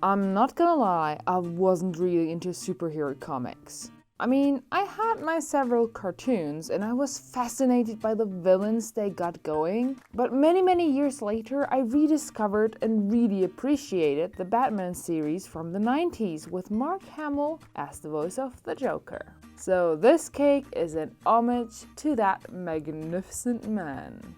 I'm not gonna lie, I wasn't really into superhero comics. I mean, I had my several cartoons and I was fascinated by the villains they got going, but many years later I rediscovered and really appreciated the Batman series from the 90s with Mark Hamill as the voice of the Joker. So this cake is an homage to that magnificent man.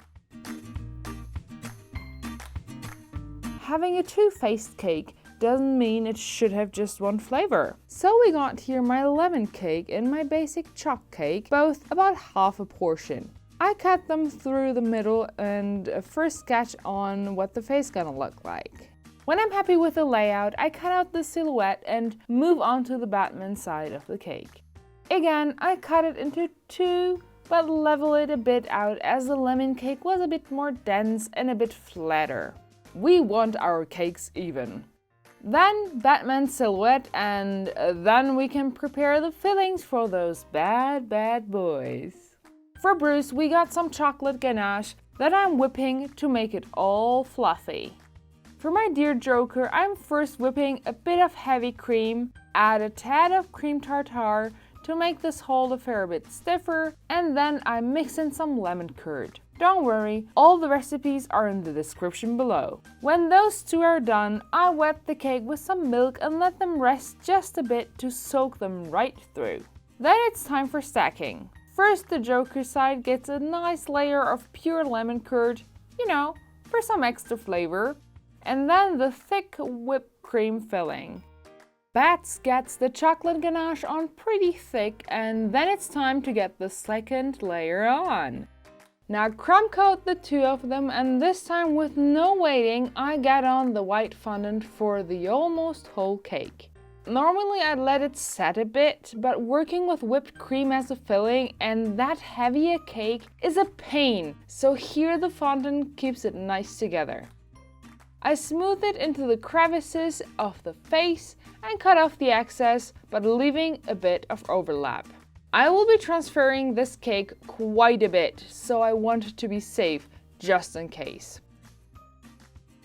Having a two-faced cake doesn't mean it should have just one flavor. So we got here my lemon cake and my basic chalk cake, both about half a portion. I cut them through the middle and first sketch on what the face gonna look like. When I'm happy with the layout, I cut out the silhouette and move on to the Batman side of the cake. Again, I cut it into two, but level it a bit out as the lemon cake was a bit more dense and a bit flatter. We want our cakes even. Then Batman silhouette, and then we can prepare the fillings for those bad boys. For Bruce, we got some chocolate ganache that I'm whipping to make it all fluffy. For my dear Joker, I'm first whipping a bit of heavy cream, add a tad of cream tartare to make this whole affair a bit stiffer, and then I mix in some lemon curd. Don't worry, all the recipes are in the description below. When those two are done, I wet the cake with some milk and let them rest just a bit to soak them right through. Then it's time for stacking. First, the Joker side gets a nice layer of pure lemon curd, for some extra flavor, and then the thick whipped cream filling. Bats gets the chocolate ganache on pretty thick, and then it's time to get the second layer on. Now crumb coat the two of them, and this time with no waiting, I get on the white fondant for the almost whole cake. Normally I'd let it set a bit, but working with whipped cream as a filling and that heavy a cake is a pain, so here the fondant keeps it nice together. I smooth it into the crevices of the face and cut off the excess, but leaving a bit of overlap. I will be transferring this cake quite a bit, so I want to be safe, just in case.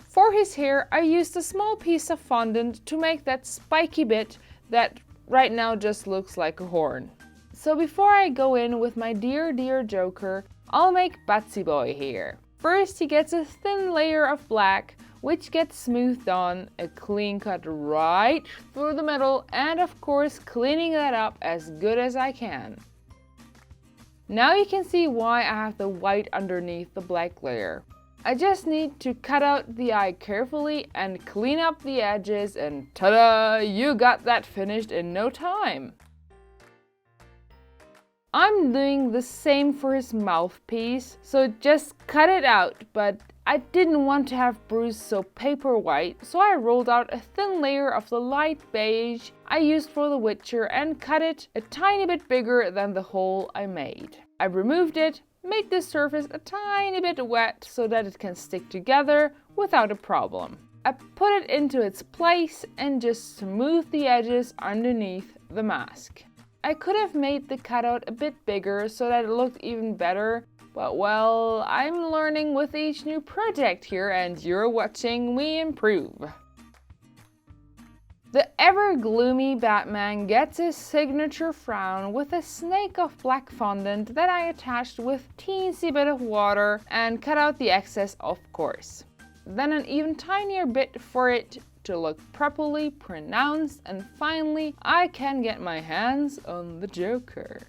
For his hair, I used a small piece of fondant to make that spiky bit that right now just looks like a horn. So before I go in with my dear Joker, I'll make Batsy Boy here. First, he gets a thin layer of black, which gets smoothed on, a clean cut right through the middle, and of course cleaning that up as good as I can. Now you can see why I have the white underneath the black layer. I just need to cut out the eye carefully and clean up the edges, and ta-da! You got that finished in no time! I'm doing the same for his mouthpiece, so just cut it out, but I didn't want to have Bruce so paper white, so I rolled out a thin layer of the light beige I used for the Witcher and cut it a tiny bit bigger than the hole I made. I removed it, made the surface a tiny bit wet so that it can stick together without a problem. I put it into its place and just smoothed the edges underneath the mask. I could have made the cutout a bit bigger so that it looked even better, but well, I'm learning with each new project here and you're watching me improve. The ever gloomy Batman gets his signature frown with a snake of black fondant that I attached with teensy bit of water and cut out the excess, of course. Then an even tinier bit for it to look properly pronounced, and finally I can get my hands on the Joker.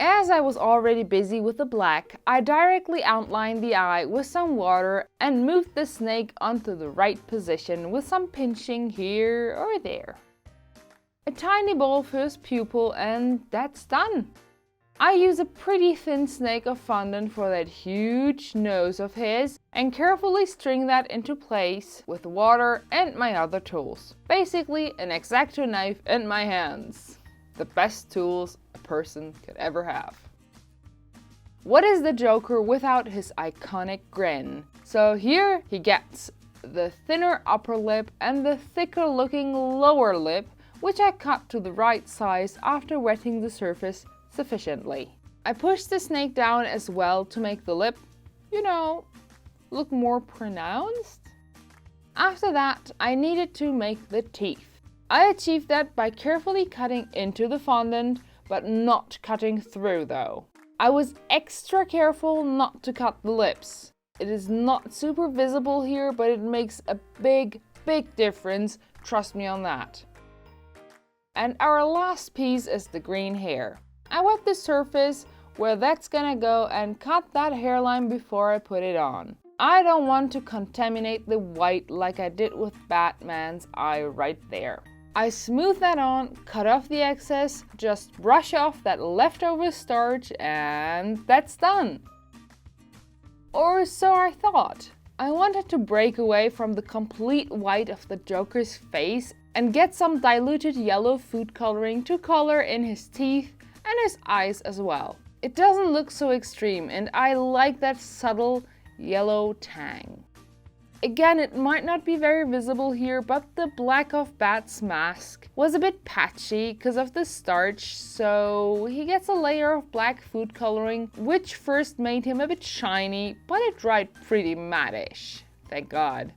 As I was already busy with the black, I directly outlined the eye with some water and moved the snake onto the right position with some pinching here or there. A tiny ball for his pupil, and that's done. I use a pretty thin snake of fondant for that huge nose of his and carefully string that into place with water and my other tools. Basically an X-Acto knife in my hands. The best tools a person could ever have. What is the Joker without his iconic grin? So here he gets the thinner upper lip and the thicker looking lower lip, which I cut to the right size after wetting the surface sufficiently. I pushed the snake down as well to make the lip, look more pronounced. After that, I needed to make the teeth. I achieved that by carefully cutting into the fondant, but not cutting through though. I was extra careful not to cut the lips. It is not super visible here, but it makes a big difference, trust me on that. And our last piece is the green hair. I wet the surface where that's gonna go and cut that hairline before I put it on. I don't want to contaminate the white like I did with Batman's eye right there. I smooth that on, cut off the excess, just brush off that leftover starch, and that's done. Or so I thought. I wanted to break away from the complete white of the Joker's face and get some diluted yellow food coloring to color in his teeth and his eyes as well. It doesn't look so extreme, and I like that subtle yellow tang. Again, it might not be very visible here, but the black of Bat's mask was a bit patchy because of the starch, so he gets a layer of black food coloring, which first made him a bit shiny, but it dried pretty mattish. Thank God.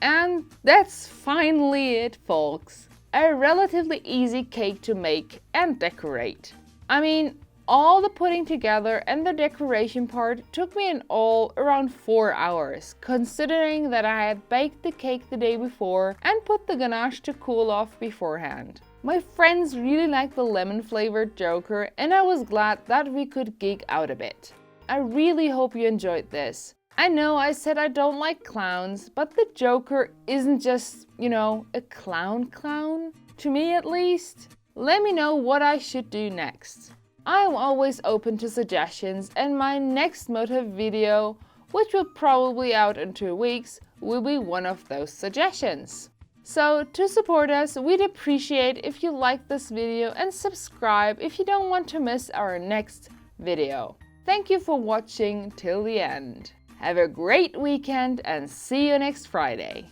And that's finally it, folks. A relatively easy cake to make and decorate. I mean, all the putting together and the decoration part took me in all around 4 hours, considering that I had baked the cake the day before and put the ganache to cool off beforehand. My friends really liked the lemon flavored Joker, and I was glad that we could geek out a bit. I really hope you enjoyed this. I know I said I don't like clowns, but the Joker isn't just, a clown. To me at least. Let me know what I should do next. I'm always open to suggestions, and my next motive video, which will probably out in 2 weeks, will be one of those suggestions. So to support us, we'd appreciate if you like this video and subscribe if you don't want to miss our next video. Thank you for watching till the end. Have a great weekend and see you next Friday.